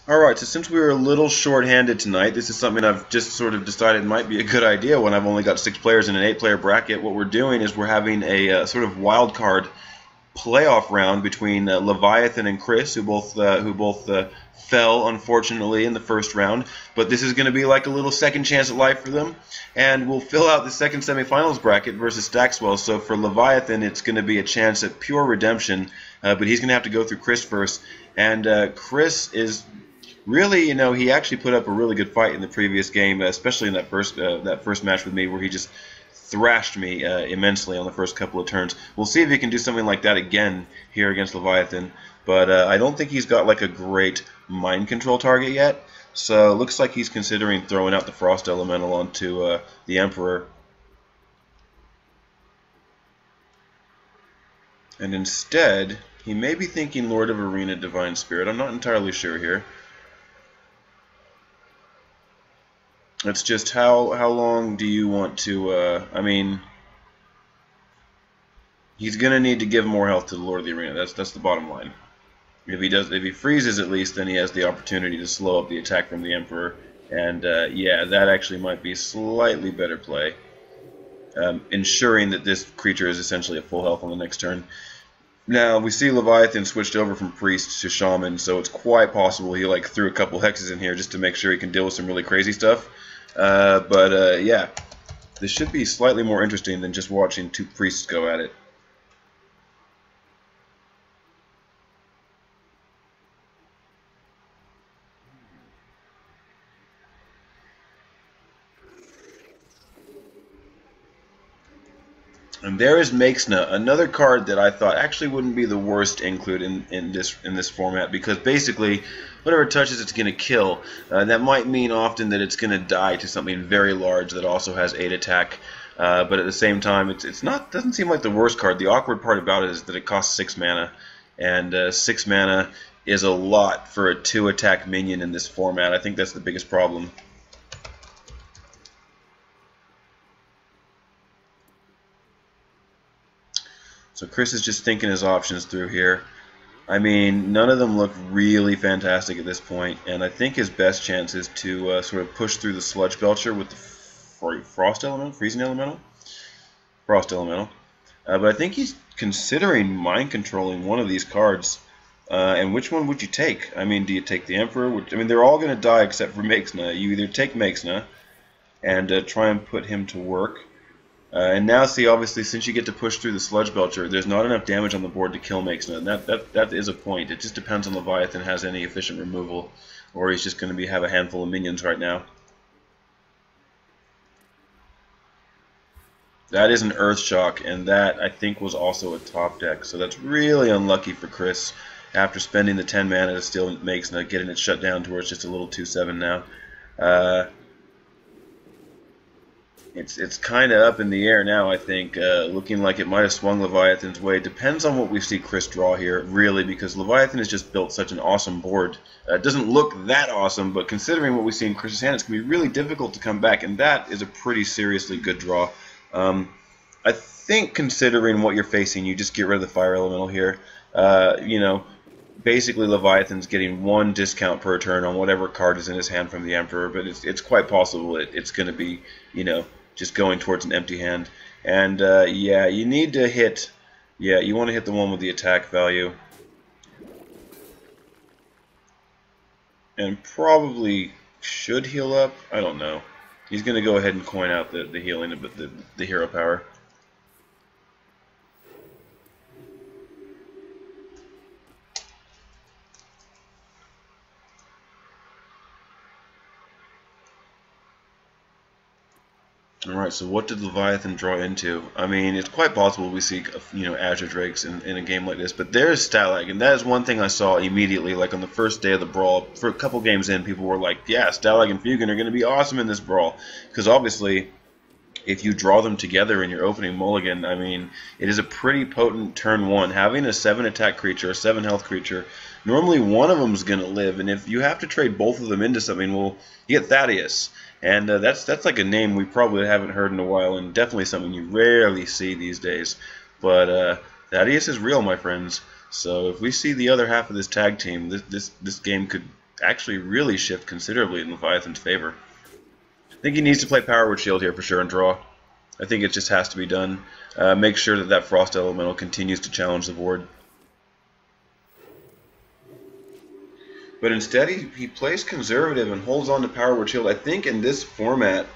Alright, so since we were a little short-handed tonight, this is something I've just sort of decided might be a good idea when I've only got 6 players in an 8-player bracket. What we're doing is we're having a sort of wild card playoff round between Leviathan and Kris, who both fell, unfortunately, in the first round. But this is going to be like a little second chance at life for them. And we'll fill out the second semifinals bracket versus Stackswell. So for Leviathan, it's going to be a chance at pure redemption. But he's going to have to go through Kris first. And Kris is... really, you know, he actually put up a really good fight in the previous game, especially in that first match with me where he just thrashed me immensely on the first couple of turns. We'll see if he can do something like that again here against Leviathan, but I don't think he's got like a great mind control target yet, so it looks like he's considering throwing out the Frost Elemental onto the Emperor. And instead, he may be thinking Lord of Arena Divine Spirit. I'm not entirely sure here. It's just how long do you want to, I mean, he's going to need to give more health to the Lord of the Arena. That's the bottom line. If he freezes at least, then he has the opportunity to slow up the attack from the Emperor. And, yeah, that actually might be a slightly better play. Ensuring that this creature is essentially at full health on the next turn. Now, we see Leviathan switched over from Priest to Shaman, so it's quite possible he like threw a couple hexes in here just to make sure he can deal with some really crazy stuff. Yeah, this should be slightly more interesting than just watching two priests go at it. And there is Makesna, another card that I thought actually wouldn't be the worst to include in this format, because basically whatever it touches it's going to kill. That might mean often that it's going to die to something very large that also has 8 attack. But at the same time, doesn't seem like the worst card. The awkward part about it is that it costs 6 mana, and 6 mana is a lot for a 2 attack minion in this format. I think that's the biggest problem. So Kris is just thinking his options through here. I mean, none of them look really fantastic at this point, and I think his best chance is to sort of push through the Sludge Belcher with the Frost Elemental? Freezing Elemental? Frost Elemental. But I think he's considering mind controlling one of these cards. And which one would you take? I mean, do you take the Emperor? I mean, they're all going to die except for Makesna. You either take Makesna and try and put him to work. And now, see, obviously, since you get to push through the Sludge Belcher, there's not enough damage on the board to kill Makesna, and that is a point. It just depends on Leviathan has any efficient removal, or he's just going to have a handful of minions right now. That is an Earth Shock, and that, I think, was also a top deck, so that's really unlucky for Kris after spending the 10 mana to steal Makesna, getting it shut down to where it's just a little 2/7 now. It's kind of up in the air now, I think, looking like it might have swung Leviathan's way. Depends on what we see Kris draw here, really, because Leviathan has just built such an awesome board. It doesn't look that awesome, but considering what we see in Kris's hand, it's going to be really difficult to come back, and that is a pretty seriously good draw. I think considering what you're facing, you just get rid of the Fire Elemental here. You know, basically Leviathan's getting 1 discount per turn on whatever card is in his hand from the Emperor, but it's quite possible it's going to be, you know, just going towards an empty hand. And yeah, you need to hit, yeah, you want to hit the one with the attack value. And probably should heal up, I don't know. He's going to go ahead and coin out the healing, but the hero power. Alright, so what did Leviathan draw into? I mean, it's quite possible we see, you know, Azure Drakes in a game like this, but there's stat lag, and that is one thing I saw immediately, like on the first day of the Brawl. For a couple games in, people were like, yeah, stat lag and Fugan are going to be awesome in this Brawl, because obviously, if you draw them together in your opening mulligan, I mean, it is a pretty potent turn 1. Having a 7 attack creature, a 7 health creature, normally one of them is going to live, and if you have to trade both of them into something, well, you get Thaddeus. And that's like a name we probably haven't heard in a while, and definitely something you rarely see these days. But Thaddeus is real, my friends. So if we see the other half of this tag team, this game could actually really shift considerably in Leviathan's favor. I think he needs to play Power Word Shield here for sure and draw. I think it just has to be done. Make sure that that Frost Elemental continues to challenge the board. But instead, he plays conservative and holds on to Power Word Shield. I think in this format,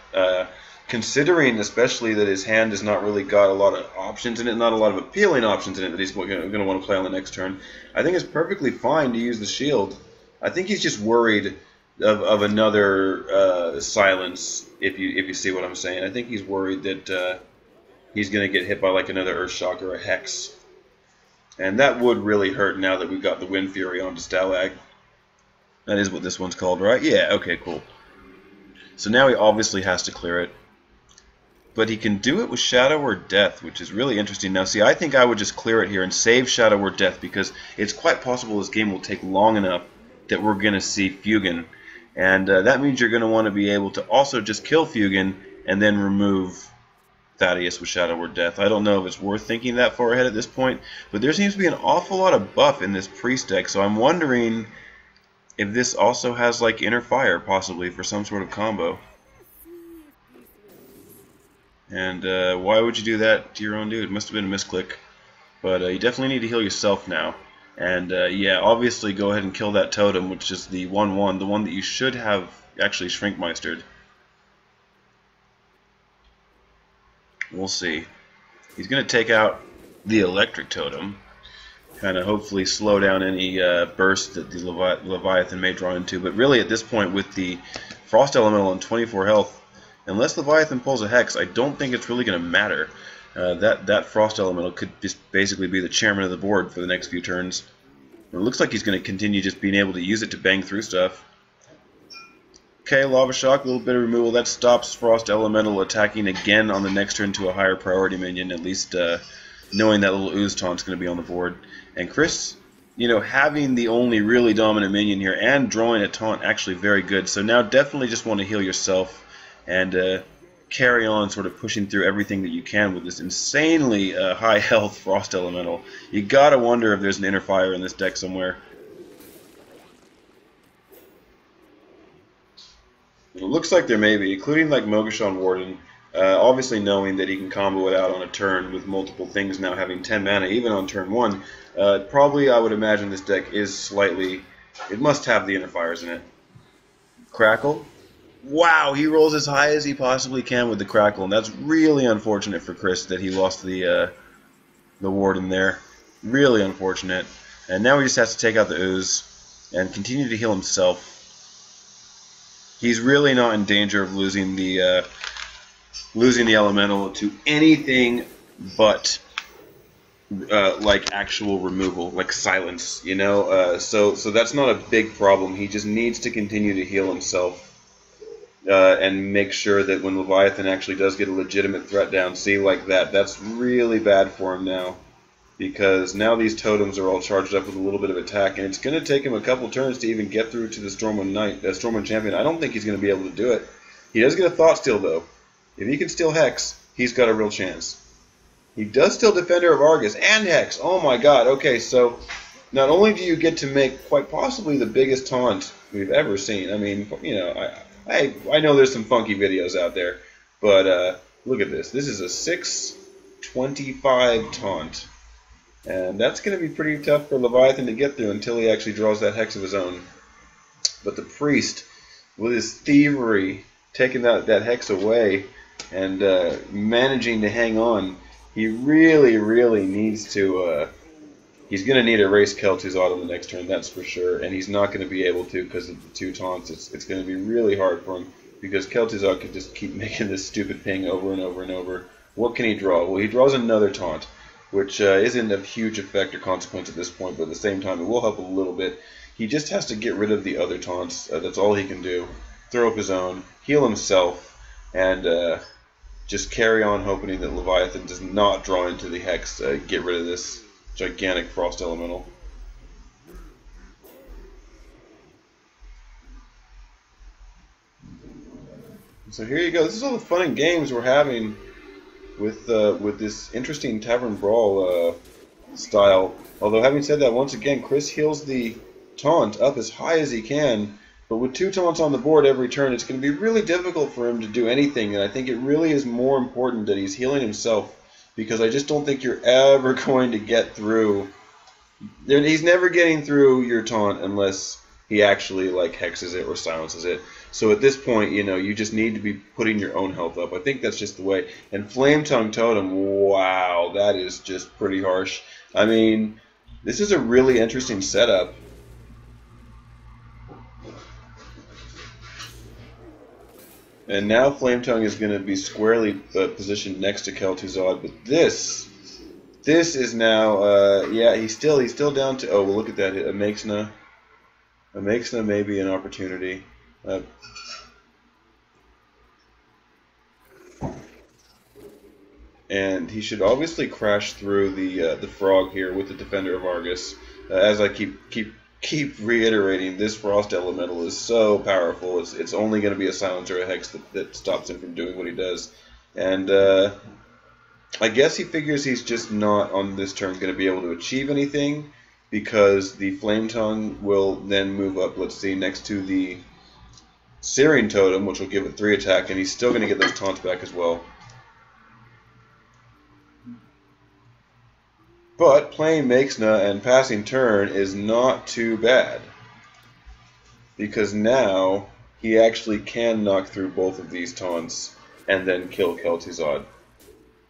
considering especially that his hand has not really got a lot of options in it, not a lot of appealing options in it that he's going to want to play on the next turn, I think it's perfectly fine to use the shield. I think he's just worried of another silence, if you see what I'm saying. I think he's worried that he's going to get hit by like another Earthshock or a Hex. And that would really hurt now that we've got the Wind Fury onto Stalag. That is what this one's called, right? Yeah, okay, cool. So now he obviously has to clear it. But he can do it with Shadow or Death, which is really interesting. Now, see, I think I would just clear it here and save Shadow or Death, because it's quite possible this game will take long enough that we're going to see Fugan. And that means you're going to want to be able to also just kill Fugan and then remove Thaddeus with Shadow or Death. I don't know if it's worth thinking that far ahead at this point, but there seems to be an awful lot of buff in this Priest deck, so I'm wondering if this also has like Inner Fire, possibly, for some sort of combo. And why would you do that to your own dude? It must have been a misclick. But you definitely need to heal yourself now. And yeah, obviously go ahead and kill that totem, which is the 1/1, the one that you should have actually Shrinkmeistered. We'll see. He's going to take out the electric totem, kind of hopefully slow down any burst that the Leviathan may draw into. But really at this point, with the Frost Elemental on 24 health, unless Leviathan pulls a Hex, I don't think it's really going to matter. That Frost Elemental could just basically be the chairman of the board for the next few turns. It looks like he's going to continue just being able to use it to bang through stuff. Okay, Lava Shock, a little bit of removal. That stops Frost Elemental attacking again on the next turn to a higher priority minion, at least knowing that little Ooze Taunt's going to be on the board. And Kris, you know, having the only really dominant minion here and drawing a taunt, actually very good. So now definitely just want to heal yourself and carry on sort of pushing through everything that you can with this insanely high health Frost Elemental. You gotta wonder if there's an Inner Fire in this deck somewhere. It looks like there may be, including like Mogashawn Warden, obviously knowing that he can combo it out on a turn with multiple things now having 10 mana, even on turn 1. Probably, I would imagine this deck is slightly, it must have the Inner Fires in it. Crackle. Wow, he rolls as high as he possibly can with the Crackle, and that's really unfortunate for Kris that he lost the Warden there. Really unfortunate. And now he just has to take out the Ooze and continue to heal himself. He's really not in danger of losing the Elemental to anything but like actual removal, like silence, you know. So that's not a big problem. He just needs to continue to heal himself. And make sure that when Leviathan actually does get a legitimate threat down, see, like that's really bad for him now. Because now these totems are all charged up with a little bit of attack, and it's going to take him a couple turns to even get through to the Stormwind Champion. I don't think he's going to be able to do it. He does get a Thought Steal, though. If he can steal Hex, he's got a real chance. He does steal Defender of Argus and Hex. Oh my god, okay, so not only do you get to make quite possibly the biggest taunt we've ever seen. I mean, you know, I know there's some funky videos out there, but look at this. This is a 625 taunt. And that's going to be pretty tough for Leviathan to get through until he actually draws that Hex of his own. But the Priest, with his thievery, taking that Hex away and managing to hang on, he really, really needs to... he's going to need to erase Kel'Thuzad on the next turn, that's for sure. And he's not going to be able to because of the 2 taunts. It's going to be really hard for him because Kel'Thuzad could just keep making this stupid ping over and over and over. What can he draw? Well, he draws another taunt, which isn't of huge effect or consequence at this point, but at the same time it will help a little bit. He just has to get rid of the other taunts. That's all he can do. Throw up his own, heal himself, and just carry on hoping that Leviathan does not draw into the Hex, get rid of this gigantic Frost Elemental. So here you go. This is all the fun and games we're having with this interesting Tavern Brawl style. Although having said that, once again, Kris heals the taunt up as high as he can. But with 2 taunts on the board every turn, it's going to be really difficult for him to do anything. And I think it really is more important that he's healing himself, because I just don't think you're ever going to get through. He's never getting through your taunt unless he actually like hexes it or silences it. So at this point, you know, you just need to be putting your own health up. I think that's just the way. And Flame Tongue Totem, wow, that is just pretty harsh. I mean, this is a really interesting setup. And now Flame Tongue is going to be squarely positioned next to Kel'Thuzad, but this is now, yeah, he's still down to, oh, well, look at that, a Makesna may be an opportunity. And he should obviously crash through the frog here with the Defender of Argus. As I keep reiterating, this Frost Elemental is so powerful. It's only going to be a silence or a hex that stops him from doing what he does. And I guess he figures he's just not on this turn going to be able to achieve anything, because the Flame Tongue will then move up, let's see, next to the Searing Totem, which will give it 3 attack, and he's still going to get those taunts back as well. But playing Makesna and passing turn is not too bad, because now he actually can knock through both of these taunts and then kill Kel'Thuzad.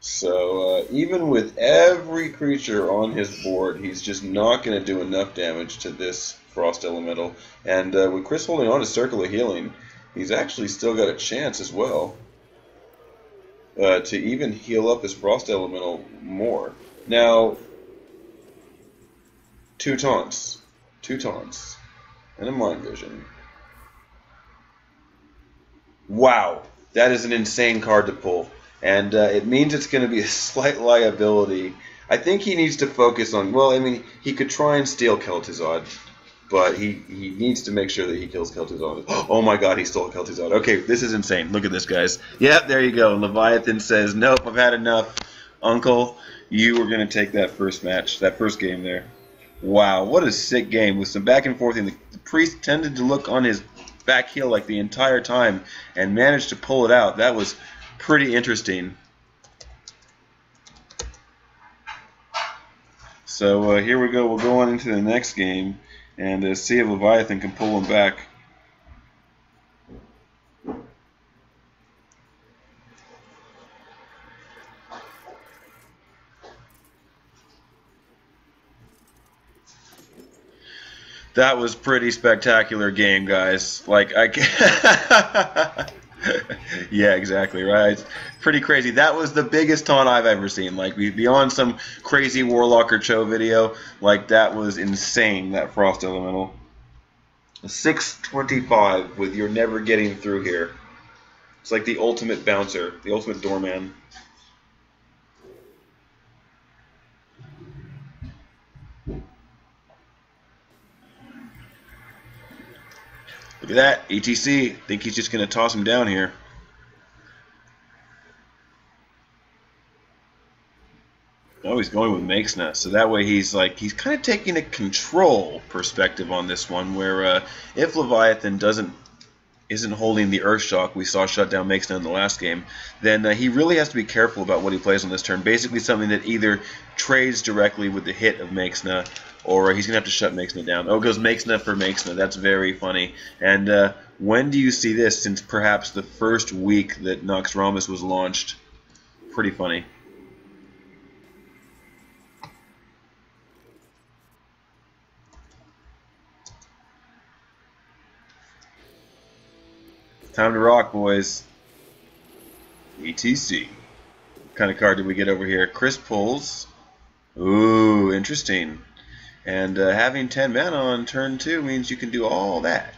So even with every creature on his board, he's just not going to do enough damage to this Frost Elemental. And with Kris holding on to Circle of Healing, he's actually still got a chance as well to even heal up his Frost Elemental more. Now, 2 taunts, and a Mind Vision. Wow, that is an insane card to pull, and it means it's going to be a slight liability. I think he needs to focus on, well, I mean, he could try and steal Kel'Thuzad, but he needs to make sure that he kills Kel'Thuzad. Oh my god, he stole Kel'Thuzad. Okay, this is insane. Look at this, guys. Yep, there you go. Leviathan says, nope, I've had enough. Uncle, you were going to take that first match, that first game there. Wow, what a sick game with some back and forth. And the priest tended to look on his back heel like the entire time and managed to pull it out. That was pretty interesting. So here we go. We'll go on into the next game and see if Leviathan can pull him back. That was pretty spectacular game, guys. Like, I can't... Yeah, exactly, right? Pretty crazy. That was the biggest taunt I've ever seen. Like, beyond some crazy Warlock or Cho video, like, that was insane, that Frost Elemental. 625 with You're Never Getting Through here. It's like the ultimate bouncer, the ultimate doorman. Look at that, ETC. Think he's just going to toss him down here. Oh, he's going with Makesna. So that way he's kind of taking a control perspective on this one, where if Leviathan isn't holding the Earthshock we saw shut down Makesna in the last game, then he really has to be careful about what he plays on this turn. Basically something that either trades directly with the hit of Makesna, or he's going to have to shut Makesna down. Oh, it goes Makesna for Makesna. That's very funny. And when do you see this? Since perhaps the first week that Naxxramas was launched. Pretty funny. Time to rock, boys. ETC. What kind of card did we get over here? Kris pulls. Ooh, interesting. And having 10 mana on turn 2 means you can do all that.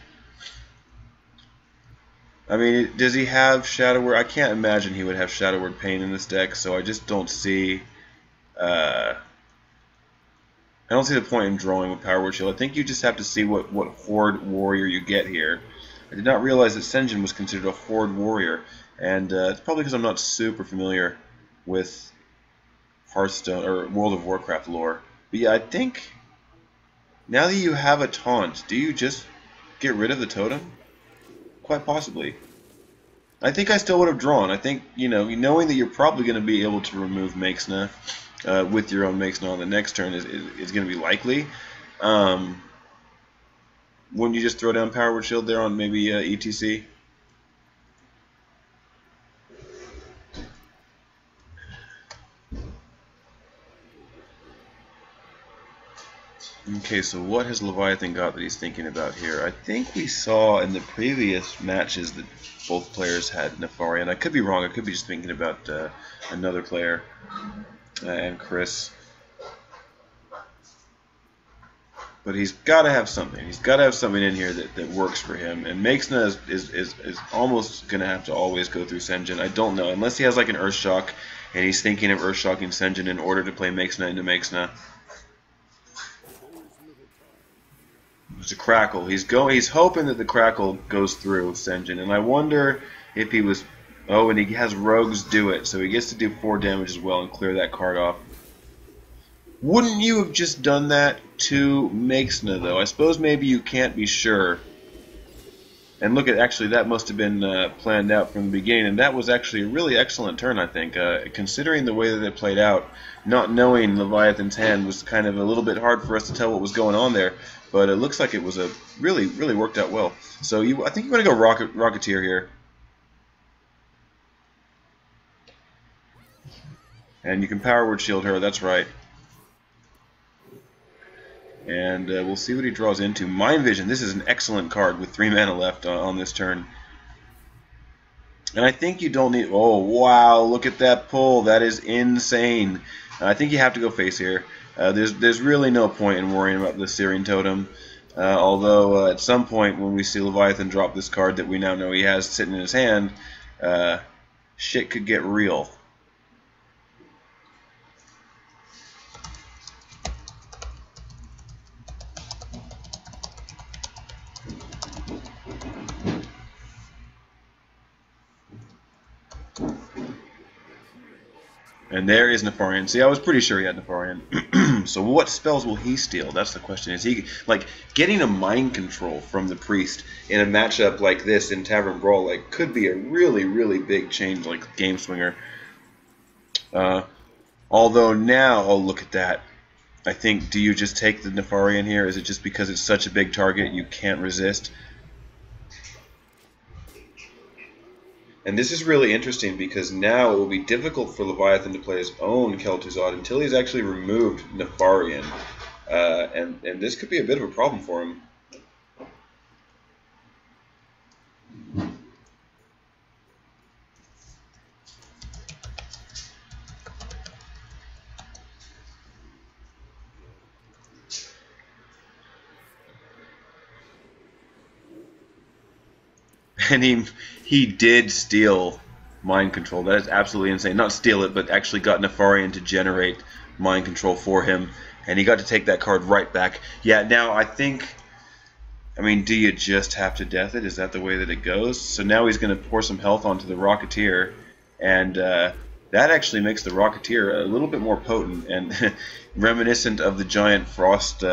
I mean, does he have Shadow Word? I can't imagine he would have Shadow Word Pain in this deck, so I just don't see... I don't see the point in drawing with Power Word Shield. I think you just have to see what Horde Warrior you get here. I did not realize that Sen'jin was considered a Horde Warrior, and it's probably because I'm not super familiar with Hearthstone or World of Warcraft lore. But yeah, I think Now that you have a taunt, do you just get rid of the totem? Quite possibly. I think I still would have drawn. I think, you know, knowing that you're probably going to be able to remove Makesna with your own Makesna on the next turn is going to be likely. Wouldn't you just throw down Power Word Shield there on maybe ETC? Okay, so what has Leviathan got that he's thinking about here? I think we saw in the previous matches that both players had Nefarian. I could be wrong. I could be just thinking about another player and Kris. But he's got to have something. He's got to have something in here that works for him. And Makesna is almost going to have to always go through Sen'jin. I don't know. Unless he has like an Earthshock and he's thinking of Earthshocking Sen'jin in order to play Makesna into Makesna. It's a Crackle. He's hoping that the Crackle goes through Sen'jin. And I wonder if he was... Oh, and he has Rogues do it. So he gets to do 4 damage as well and clear that card off. Wouldn't you have just done that to Makesna, though? I suppose maybe you can't be sure. And look at, actually, that must have been planned out from the beginning. And that was actually a really excellent turn, I think. Considering the way that it played out, not knowing Leviathan's hand was kind of a little bit hard for us to tell what was going on there. But it looks like it was a really worked out well. So I think you're going to go Rocketeer here. And you can Power Word Shield her, that's right. And we'll see what he draws into. Mind Vision, this is an excellent card with 3 mana left on this turn. And I think you don't need... Oh, wow, look at that pull. That is insane. I think you have to go face here. There's really no point in worrying about the Searing Totem. Although, at some point, when we see Leviathan drop this card that we now know he has sitting in his hand, shit could get real. And there is Nefarian. See, I was pretty sure he had Nefarian. So what spells will he steal? That's the question. Is he, like, getting a mind control from the priest in a matchup like this in Tavern Brawl, like, could be a really big change, like Game Swinger. Although now, oh, look at that. I think, do you just take the Nefarian here? Is it just because it's such a big target you can't resist? And this is really interesting because now it will be difficult for Leviathan to play his own Kel'Thuzad until he's actually removed Nefarian. And this could be a bit of a problem for him. And he did steal mind control. That is absolutely insane. Not steal it, but actually got Nefarian to generate mind control for him. And he got to take that card right back. Yeah, now I think... I mean, do you just have to death it? Is that the way that it goes? So now he's going to pour some health onto the Rocketeer. And that actually makes the Rocketeer a little bit more potent. And reminiscent of the giant frost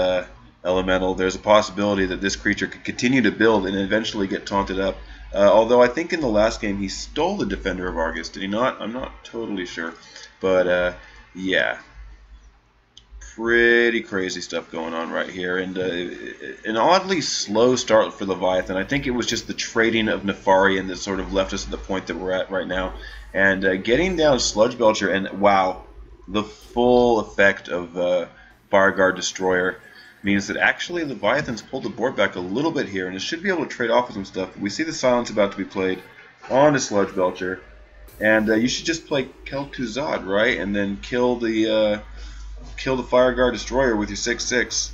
elemental, there's a possibility that this creature could continue to build and eventually get taunted up. Although I think in the last game he stole the Defender of Argus. Did he not? I'm not totally sure. But, yeah. Pretty crazy stuff going on right here. And an oddly slow start for Leviathan. I think it was just the trading of Nefarian that sort of left us at the point that we're at right now. And getting down Sludge Belcher, and wow, the full effect of Fireguard Destroyer means that actually Leviathan's pulled the board back a little bit here, and it should be able to trade off with some stuff. We see the Silence about to be played on a Sludge Belcher, and you should just play Kel'Thuzad, right? And then kill the Fireguard Destroyer with your 6/6.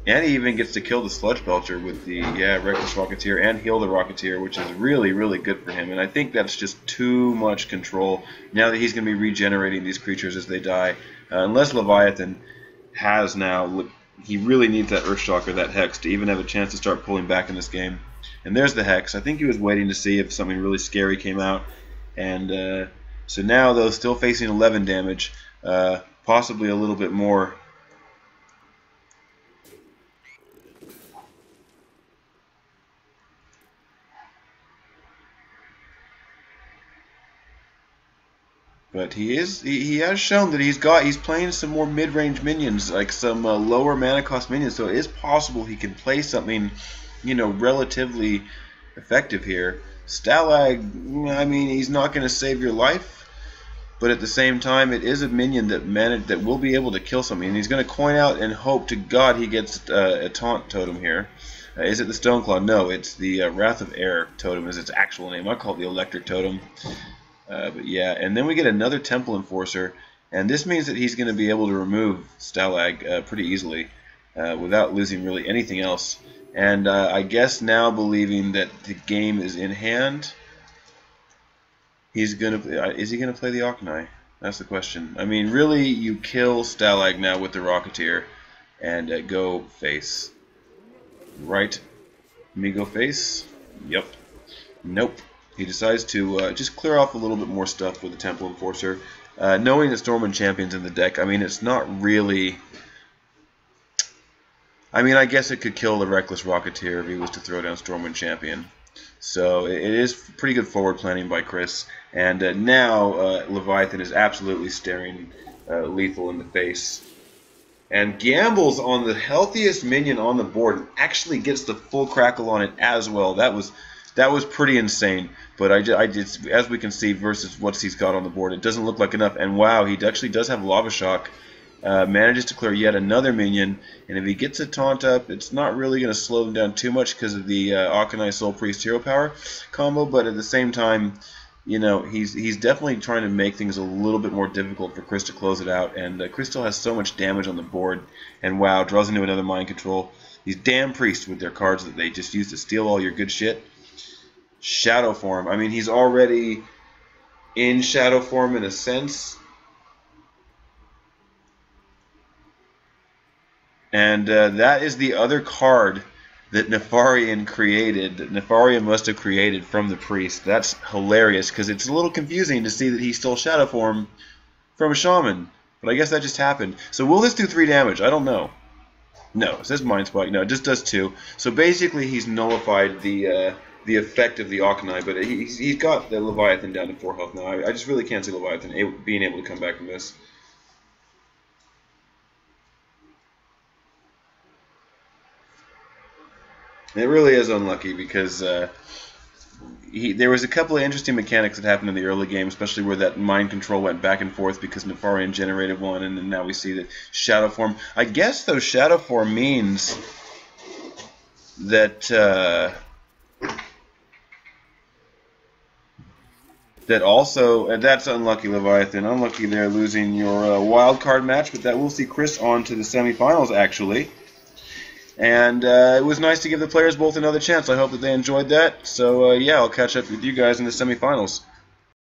And he even gets to kill the Sludge Belcher with the Reckless Rocketeer and heal the Rocketeer, which is really good for him. And I think that's just too much control now that he's going to be regenerating these creatures as they die. Unless Leviathan has now, he really needs that Earthshock, that Hex, to even have a chance to start pulling back in this game. And there's the Hex. I think he was waiting to see if something really scary came out. And so now, though, still facing 11 damage, possibly a little bit more. But he has shown that he's playing some more mid-range minions, like some lower mana cost minions. So it is possible he can play something, relatively effective here. Stalag, I mean, he's not going to save your life, but at the same time, it is a minion that will be able to kill something. And he's going to coin out and hope to God he gets a taunt totem here. Is it the Stoneclaw? No, it's the Wrath of Air totem is its actual name. I call it the Electric totem. But yeah, and then we get another Temple Enforcer, and this means that he's going to be able to remove Stalag pretty easily without losing really anything else. And I guess now, believing that the game is in hand, is he going to play the Oknai? That's the question. I mean, really, you kill Stalag now with the Rocketeer and go face. Right? Me go face? Yep. Nope. He decides to just clear off a little bit more stuff with the Temple Enforcer. Knowing the Stormwind Champion's in the deck, I mean, it's not really... I mean, I guess it could kill the Reckless Rocketeer if he was to throw down Stormwind Champion. So it is pretty good forward planning by Kris. And now Leviathan is absolutely staring lethal in the face. And gambles on the healthiest minion on the board and actually gets the full crackle on it as well. That was pretty insane. But I just, as we can see, versus what he's got on the board, it doesn't look like enough. And wow, he actually does have Lava Shock. Manages to clear yet another minion, and if he gets a taunt up, it's not really going to slow him down too much because of the Akanai Soul Priest Hero Power combo, but at the same time, he's definitely trying to make things a little bit more difficult for Kris to close it out, and Kris still has so much damage on the board, and wow, draws into another Mind Control. These damn priests with their cards that they just use to steal all your good shit. Shadow form, I mean, he's already in shadow form in a sense. And that is the other card that Nefarian created, that Nefarian must have created from the Priest. That's hilarious, because it's a little confusing to see that he stole Shadow Form from a Shaman. But I guess that just happened. So will this do 3 damage? I don't know. No, it says Mind Spike. No, it just does 2. So basically he's nullified the effect of the Oknai, but he's got the Leviathan down to 4 health now. I just really can't see Leviathan being able to come back from this. It really is unlucky because there was a couple of interesting mechanics that happened in the early game, especially where that Mind Control went back and forth because Nefarian generated one, and then now we see that Shadow Form. I guess, though, Shadow Form means that also, and that's unlucky, Leviathan. Unlucky there, losing your wild card match, but that will see Kris on to the semifinals, actually. And it was nice to give the players both another chance. I hope that they enjoyed that. So, yeah, I'll catch up with you guys in the semifinals.